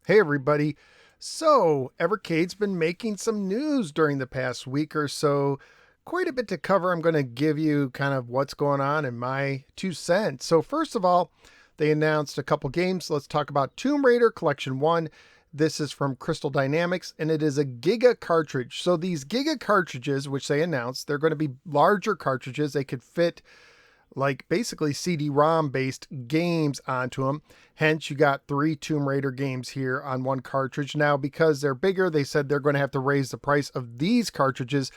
Hey everybody. So, Evercade's been making some news during the past week or so. Quite a bit to cover. I'm going to give you kind of what's going on in my 2 cents. So, first of all, they announced a couple games. Let's talk about Tomb Raider Collection 1. This is from Crystal Dynamics and it is a Giga cartridge. So, these Giga cartridges, which they announced, they're going to be larger cartridges. They could fit like basically CD-ROM based games onto them. Hence, you got 3 Tomb Raider games here on one cartridge. Now, because they're bigger, they said they're going to have to raise the price of these cartridges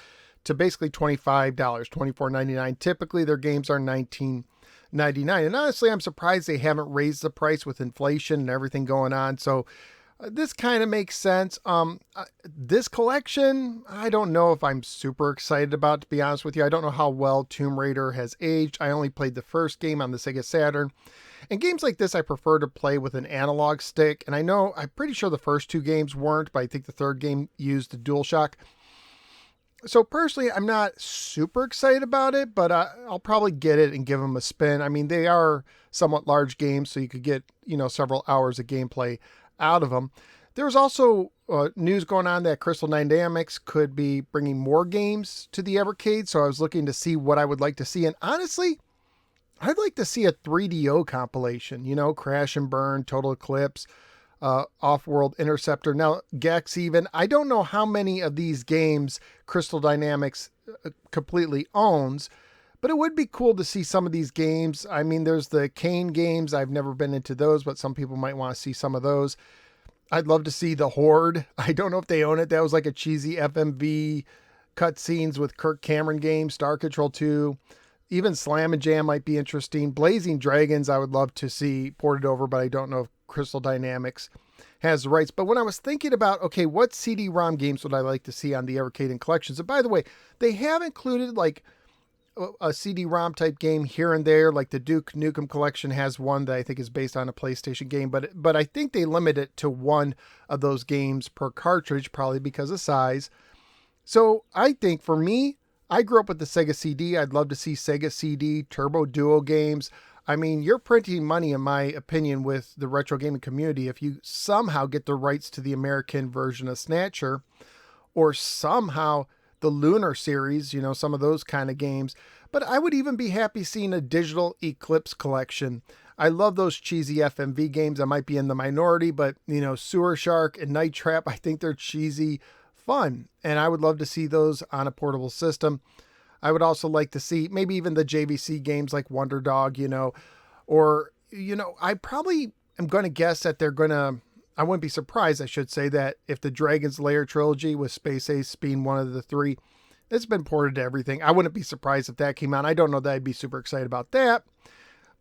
to basically $25, $24.99. Typically, their games are $19.99. And honestly, I'm surprised they haven't raised the price with inflation and everything going on. So this kind of makes sense. This collection, I don't know if I'm super excited about, to be honest with you. I don't know how well Tomb Raider has aged. I only played the first game on the Sega Saturn. And games like this, I prefer to play with an analog stick. And I'm pretty sure the first 2 games weren't, but I think the third game used the DualShock. So personally, I'm not super excited about it, but I'll probably get it and give them a spin. I mean, they are somewhat large games, so you could get, several hours of gameplay out of them. There's also news going on that Crystal Dynamics could be bringing more games to the Evercade. So I was looking to see what I would like to see. And honestly, I'd like to see a 3DO compilation, Crash and Burn, Total Eclipse, Off-World Interceptor. Now, Gex even. I don't know how many of these games Crystal Dynamics completely owns, but it would be cool to see some of these games. I mean, there's the Kane games. I've never been into those, but some people might want to see some of those. I'd love to see the Horde. I don't know if they own it. That was like a cheesy FMV cutscenes with Kirk Cameron game, Star Control 2. Even Slam and Jam might be interesting. Blazing Dragons, I would love to see ported over, but I don't know if Crystal Dynamics has the rights. But when I was thinking about, okay, what CD-ROM games would I like to see on the Evercade and collections? And by the way, they have included like a CD-ROM type game here and there, like the Duke Nukem collection has one that I think is based on a PlayStation game, but I think they limit it to one of those games per cartridge, probably because of size. So I think for me, I grew up with the Sega CD. I'd love to see Sega CD Turbo Duo games. I mean, you're printing money, in my opinion, with the retro gaming community if you somehow get the rights to the American version of Snatcher, or somehow the Lunar series, some of those kind of games. But I would even be happy seeing a digital Eclipse collection. I love those cheesy FMV games. I might be in the minority, but Sewer Shark and Night Trap, I think they're cheesy fun. And I would love to see those on a portable system. I would also like to see maybe even the JVC games like Wonder Dog, or, I probably am going to guess that I wouldn't be surprised, I should say, that if the Dragon's Lair trilogy with Space Ace being one of the 3, it's been ported to everything. I wouldn't be surprised if that came out. I don't know that I'd be super excited about that.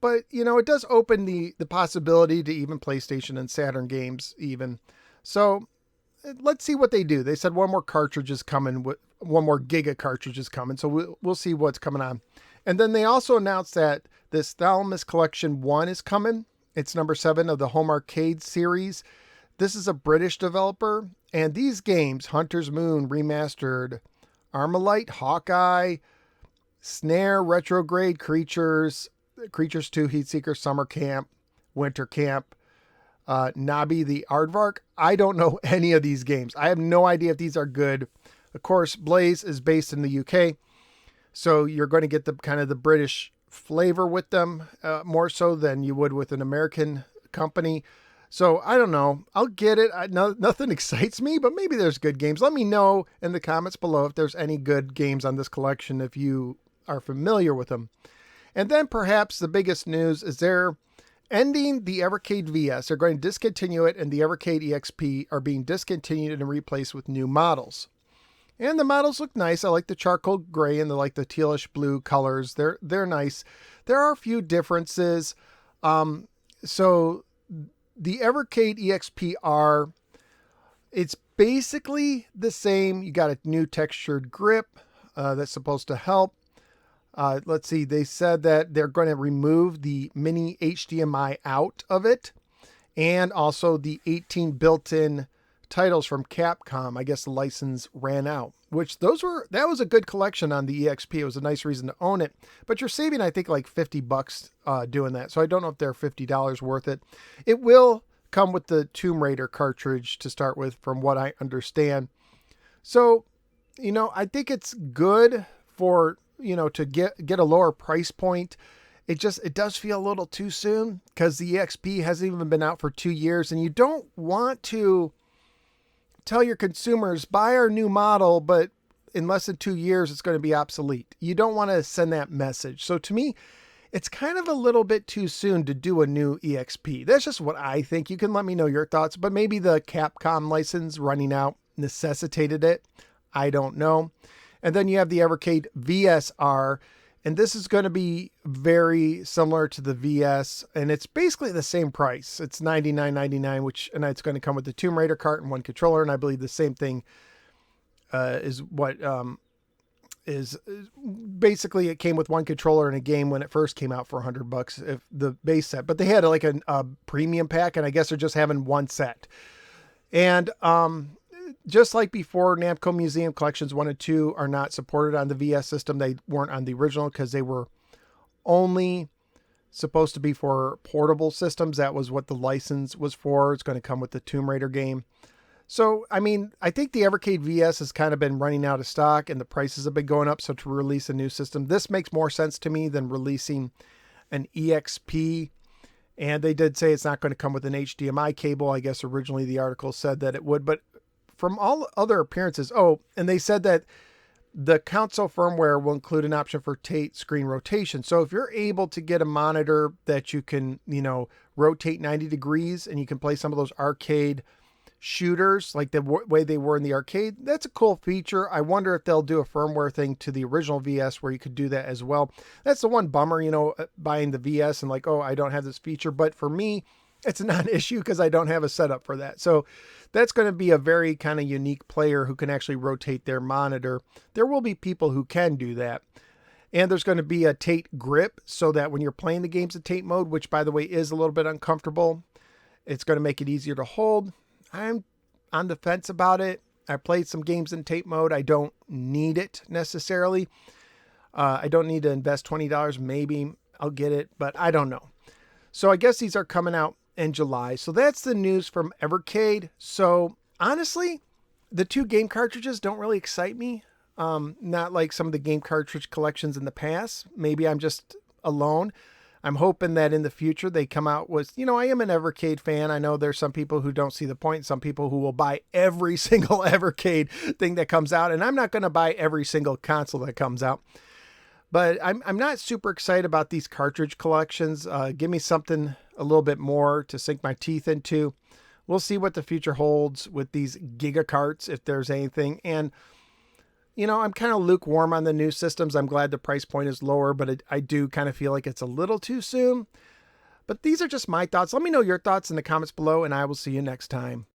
But, it does open the possibility to even PlayStation and Saturn games even. So let's see what they do. They said one more cartridge is coming, one more Giga cartridge is coming. So we'll see what's coming on. And then they also announced that this Thalamus Collection 1 is coming. It's number 7 of the Home Arcade series. This is a British developer, and these games, Hunter's Moon Remastered, Armalite, Hawkeye, Snare, Retrograde, Creatures 2, Heatseeker, Summer Camp, Winter Camp, Nabi the Aardvark. I don't know any of these games. I have no idea if these are good. Of course, Blaze is based in the UK, so you're going to get the kind of the British flavor with them, more so than you would with an American company. So I don't know. I'll get it. Nothing excites me, but maybe there's good games. Let me know in the comments below if there's any good games on this collection, if you are familiar with them. And then perhaps the biggest news is they're ending the Evercade VS. They're going to discontinue it, and the Evercade EXP are being discontinued and replaced with new models. And the models look nice. I like the charcoal gray and the tealish blue colors. They're nice. There are a few differences. So the Evercade EXP it's basically the same. You got a new textured grip that's supposed to help. Let's see. They said that they're going to remove the mini HDMI out of it, and also the 18 built-in titles from Capcom. I guess the license ran out, that was a good collection on the EXP. It was a nice reason to own it, but you're saving, I think, like $50 doing that. So I don't know if they're $50 worth it. It will come with the Tomb Raider cartridge to start with, from what I understand. So, I think it's good for, to get a lower price point. It does feel a little too soon because the EXP hasn't even been out for 2 years, and you don't want to tell your consumers, buy our new model, but in less than 2 years, it's going to be obsolete. You don't want to send that message. So to me, it's kind of a little bit too soon to do a new EXP. That's just what I think. You can let me know your thoughts, but maybe the Capcom license running out necessitated it. I don't know. And then you have the Evercade VSR, and this is going to be very similar to the VS, and it's basically the same price. It's $99.99, and it's going to come with the Tomb Raider cart and one controller, and I believe the same thing is what is basically, it came with one controller and a game when it first came out for $100 if the base set, but they had like a premium pack, and I guess they're just having one set. And just like before, Namco Museum Collections 1 and 2 are not supported on the VS system. They weren't on the original because they were only supposed to be for portable systems. That was what the license was for. It's going to come with the Tomb Raider game. So, I mean, I think the Evercade VS has kind of been running out of stock and the prices have been going up. So to release a new system, this makes more sense to me than releasing an EXP. And they did say it's not going to come with an HDMI cable. I guess originally the article said that it would, but from all other appearances, and they said that the console firmware will include an option for Tate screen rotation. So if you're able to get a monitor that you can, rotate 90 degrees and you can play some of those arcade shooters like the way they were in the arcade, that's a cool feature. I wonder if they'll do a firmware thing to the original VS where you could do that as well. That's the one bummer, buying the VS and like, I don't have this feature. But for me, it's not an issue because I don't have a setup for that. So that's going to be a very kind of unique player who can actually rotate their monitor. There will be people who can do that. And there's going to be a Tate grip so that when you're playing the games in Tate mode, which by the way is a little bit uncomfortable, it's going to make it easier to hold. I'm on the fence about it. I played some games in Tate mode. I don't need it necessarily. I don't need to invest $20. Maybe I'll get it, but I don't know. So I guess these are coming out in July. So that's the news from Evercade. So honestly, the 2 game cartridges don't really excite me. Not like some of the game cartridge collections in the past. Maybe I'm just alone. I'm hoping that in the future they come out with, I am an Evercade fan. I know there's some people who don't see the point, some people who will buy every single Evercade thing that comes out. And I'm not going to buy every single console that comes out. But I'm not super excited about these cartridge collections. Give me something a little bit more to sink my teeth into. We'll see what the future holds with these Giga carts, if there's anything. And, I'm kind of lukewarm on the new systems. I'm glad the price point is lower, but I do kind of feel like it's a little too soon. But these are just my thoughts. Let me know your thoughts in the comments below, and I will see you next time.